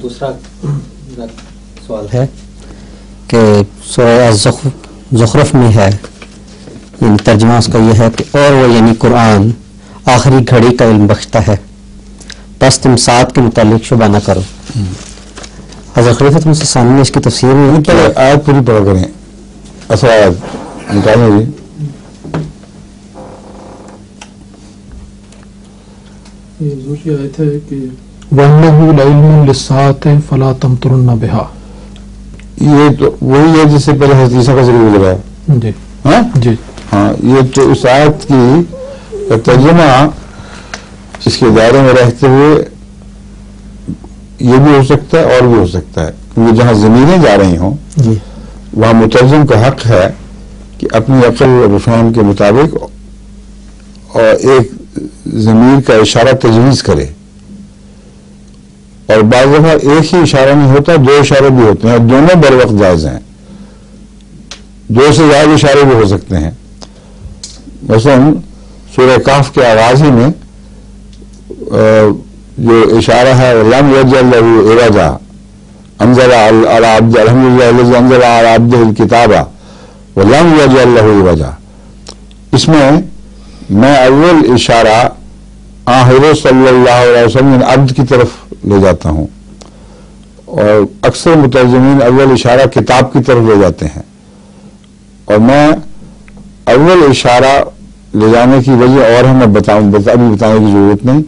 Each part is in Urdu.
دوسرا سوال ہے کہ سورہ زخرف میں ہے، یعنی ترجمہ اس کا یہ ہے کہ اور وہ یعنی قرآن آخری گھڑی کا علم بخشتا ہے، بس تم ساتھ کے متعلق شبہ نہ کرو۔ حضرت خلیفۃ مسیح ثانی نے اس کی تفسیر میں آیت پوری پڑھا کریں، اصل آیت نکالیں گے۔ یہ حضور کی آیت ہے کہ وَإِنَّهُ لَعِلْمٌ لِلسَّاعَةِ فَلَا تَمْتَرُنَّ بِهَا۔ یہ تو وہی ہے جس سے پہلے حدیث کا ذکر گزرا ہے۔ جی ہاں جی ہاں، یہ تو اس آیت کی ترجمہ اس کے دائرے میں رہتے ہوئے یہ بھی ہو سکتا ہے اور بھی ہو سکتا ہے، کیونکہ جہاں ضمیریں جا رہی ہوں وہاں مترجم کا حق ہے کہ اپنی عقل و فہم کے مطابق اور ایک ضمیر کا اشارہ تجویز کرے، اور بعض دفعہ ایک ہی اشارہ نہیں ہوتا، دو اشارے بھی ہوتے ہیں، دونوں بر وقت جائز ہیں، دو سے زیادہ اشارے بھی ہو سکتے ہیں۔ مثلاً سورہ کہف کے آغاز ہی میں جو اشارہ ہے لم یجعل لہ عوجا انزل علی عبدہ الحمدللہ الذی انزل علی عبدہ الکتاب ولم یجعل لہ عوجا، اس میں اول اشارہ حضرت صلی اللہ علیہ وسلم عبد کی طرف لے جاتا ہوں، اور اکثر مترجمین اول اشارہ کتاب کی طرف لے جاتے ہیں، اور میں اول اشارہ لے جانے کی وجہ اور ہے، میں ابھی بتانے کی ضرورت نہیں،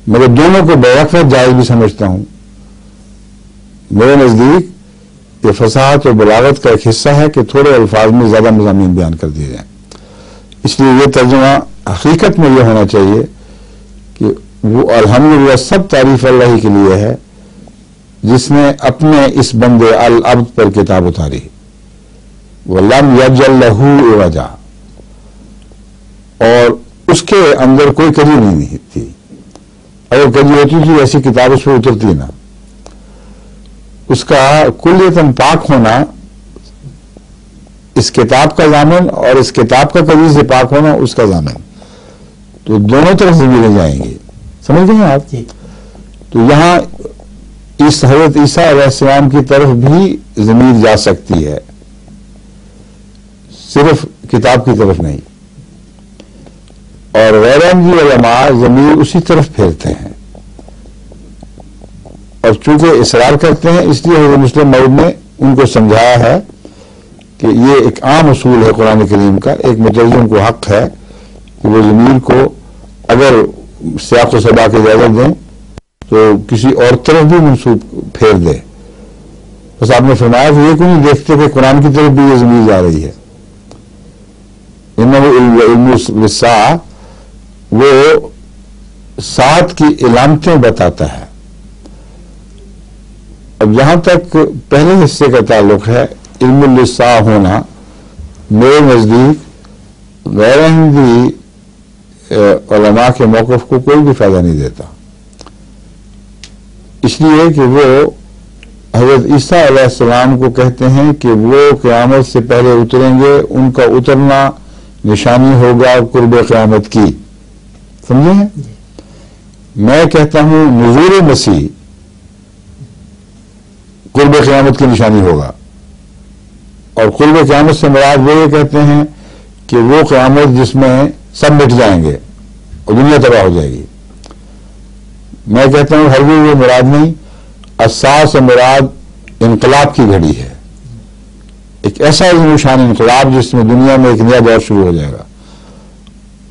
مگر دونوں کو بیوقت جائز بھی سمجھتا ہوں۔ میرے نزدیک یہ فصاحت اور بلاغت کا ایک حصہ ہے کہ تھوڑے الفاظ میں زیادہ مضامین بیان کر دیے جائیں، اس لیے یہ ترجمہ حقیقت میں یہ ہونا چاہیے کہ وہ الحمدللہ سب تعریف اللہ ہی کے لیے ہے جس نے اپنے اس بندے العبد پر کتاب اتاری، وَلَمْ يَجْعَلْ لَهُ عِوَجًا، اور اس کے اندر کوئی کجی نہیں تھی، اگر کجی ہوتی تھی ایسی کتاب اس پہ اترتی نہ۔ اس کا کلیتاً پاک ہونا اس کتاب کا ضامن، اور اس کتاب کا کجی سے پاک ہونا اس کا ضامن، تو دونوں طرف ضمیریں جائیں گی، سمجھ گئے ہیں آپ؟ تو یہاں اس حضرت عیسیٰ علیہ السلام کی طرف بھی ضمیر جا سکتی ہے، صرف کتاب کی طرف نہیں، اور غیر احمدی علماء ضمیر اسی طرف پھیرتے ہیں، اور چونکہ اصرار کرتے ہیں اس لیے حضرت مسلم موعود نے ان کو سمجھایا ہے کہ یہ ایک عام اصول ہے قرآن کریم کا، ایک مترجم کو حق ہے کہ وہ ضمیر کو اگر سیاق و سباق کی اجازت دیں تو کسی اور طرف بھی منسوب پھیر دے، بس آپ نے فرمایا کہ یہ کیوں نہیں دیکھتے کہ قرآن کی طرف بھی یہ ضمیر جا رہی ہے۔ انہ علم الساعہ وہ ساتھ کی علامتیں بتاتا ہے۔ اب جہاں تک پہلے حصے کا تعلق ہے، علم الساعہ ہونا میرے نزدیک غیر احمدی علماء کے موقف کو کوئی بھی فائدہ نہیں دیتا، اس لیے کہ وہ حضرت عیسیٰ علیہ السلام کو کہتے ہیں کہ وہ قیامت سے پہلے اتریں گے، ان کا اترنا نشانی ہوگا قرب قیامت کی، سمجھے ہیں؟ میں کہتا ہوں نزول مسیح قرب قیامت کی نشانی ہوگا، اور قرب قیامت سے مراد وہ یہ کہتے ہیں کہ وہ قیامت جس میں سب مٹ جائیں گے اور دنیا تباہ ہو جائے گی۔ میں کہتا ہوں ہرگز وہ مراد نہیں، الساعہ سے مراد انقلاب کی گھڑی ہے، ایک ایسا عظیم شان انقلاب جس میں دنیا میں ایک نیا دور شروع ہو جائے گا،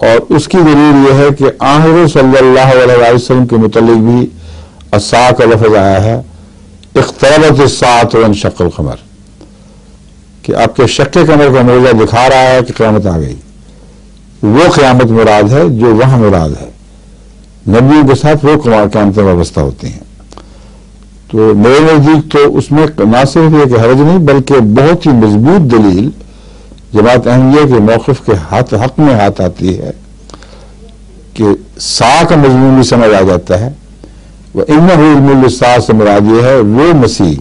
اور اس کی دلیل یہ ہے کہ حضرت صلی اللہ علیہ وسلم کے متعلق بھی الساعہ کا لفظ آیا ہے، اقتربت الساعۃ وانشق القمر، کہ آپ کے شق قمر کا معجزہ دکھا رہا ہے کہ قیامت آ گئی، وہ قیامت مراد ہے جو وہاں مراد ہے، نبیوں کے ساتھ وہ قیامتیں وابستہ ہوتی ہیں۔ تو میرے نزدیک تو اس میں نہ صرف یہ کہ حرج نہیں بلکہ بہت ہی مضبوط دلیل جماعت احمدیہ کے موقف کے حق میں ہاتھ آتی ہے کہ سا کا مضمون بھی سمجھ آ جاتا ہے، وَإِنَّهُ عِلْمُ السَّاعَةِ سے مراد یہ ہے وہ مسیح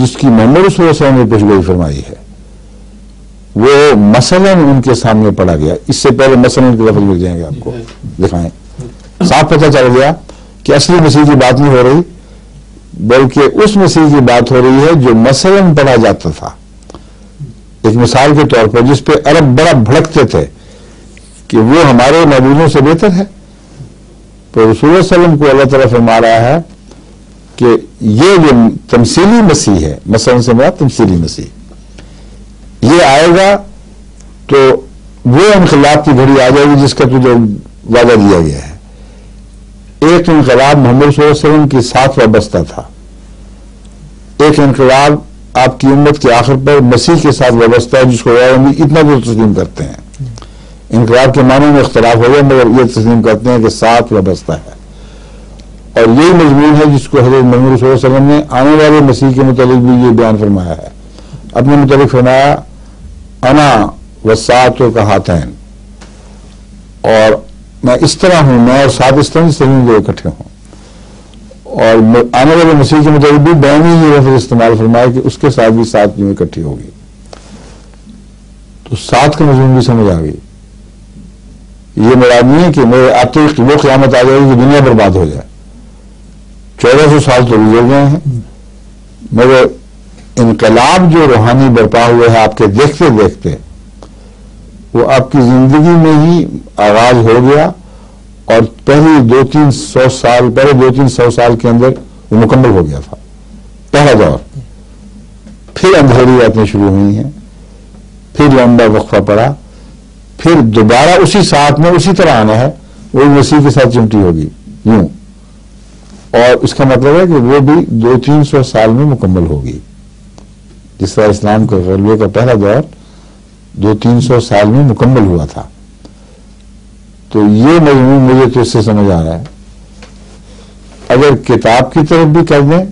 جس کی محمد صلی اللہ علیہ وسلم نے پیشگوئی فرمائی ہے، وہ مثلاً ان کے سامنے پڑا گیا۔ اس سے پہلے مثلاً کے لفظ مل جائیں گے آپ کو، دکھائیں، صاف پتہ چل گیا کہ اصلی مسیح کی بات نہیں ہو رہی، بلکہ اس مسیح کی بات ہو رہی ہے جو مثلاً پڑھا جاتا تھا، ایک مثال کے طور پر، جس پہ عرب بڑا بھڑکتے تھے کہ وہ ہمارے معبودوں سے بہتر ہے. تو رسول اللہ علیہ وسلم کو اللہ تعالیٰ فرما رہا ہے کہ یہ جو تمثیلی مسیح ہے، مثلاً سے مراد تمثیلی مسیح، یہ آئے گا تو وہ انقلاب کی گھڑی آ جائے گی جس کا تجھے وعدہ دیا گیا ہے. ایک انقلاب محمد صلی اللہ علیہ وسلم کے ساتھ وابستہ تھا، ایک انقلاب آپ کی امت کے آخر پر مسیح کے ساتھ وابستہ ہے، جس کو اتنا تو تسلیم کرتے ہیں. انقلاب کے معنی میں اختلاف ہو گیا، مگر یہ تسلیم کرتے ہیں کہ ساتھ وابستہ ہے. اور یہی مضمون ہے جس کو حضرت محمد صلی اللہ علیہ وسلم نے آنے والے مسیح کے متعلق بھی یہ بیان فرمایا ہے. اپنے متعلق فرمایا انا والساعۃ کہاتین، اور میں اس طرح ہوں، میں اور ساتھ اس طرح سے جو اکٹھے ہوں. اور آنے والے مسیح کے متعلق بھی بیان ہی یہ لفظ استعمال فرمایا کہ اس کے ساتھ بھی ساتھ جو اکٹھی ہوگی. تو ساتھ کا مضمون بھی سمجھ آ گئی. یہ مراد نہیں ہے کہ میرے آتے وہ قیامت آ جائے گی کہ دنیا برباد ہو جائے. 1400 سال تو گزر گئے ہیں، مگر انقلاب جو روحانی برپا ہوئے ہے آپ کے دیکھتے دیکھتے، وہ آپ کی زندگی میں ہی آغاز ہو گیا، اور پہلے 200-300 سال کے اندر وہ مکمل ہو گیا تھا پہلا دور. پھر اندھیری راتیں شروع ہوئی ہیں، پھر لمبا وقفہ پڑا، پھر دوبارہ اسی ساتھ میں اسی طرح آنا ہے، وہ مسیح کے ساتھ چمٹی ہوگی یوں. اور اس کا مطلب ہے کہ وہ بھی 200-300 سال میں مکمل ہوگی. جس طرح اسلام کے غلبے کا پہلا دور 200-300 سال میں مکمل ہوا تھا. تو یہ مضمون مجھے تو اس سے سمجھ آ رہا ہے. اگر کتاب کی طرف بھی کر دیں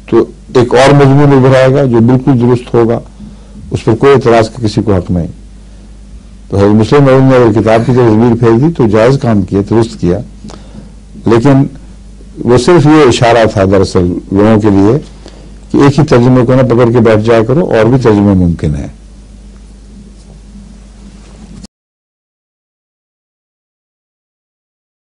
تو ایک اور مضمون ابھر آئے گا جو بالکل درست ہوگا، اس پر کوئی اعتراض کا کسی کو حق نہیں. تو حضرت مسلم موعود نے اگر کتاب کی طرف ضمیر پھیر دی تو جائز کام کیا، درست کیا. لیکن وہ صرف یہ اشارہ تھا دراصل لوگوں کے لیے کہ ایک ہی ترجمے کو نہ پکڑ کے بیٹھ جایا کرو، اور بھی ترجمے ممکن ہے.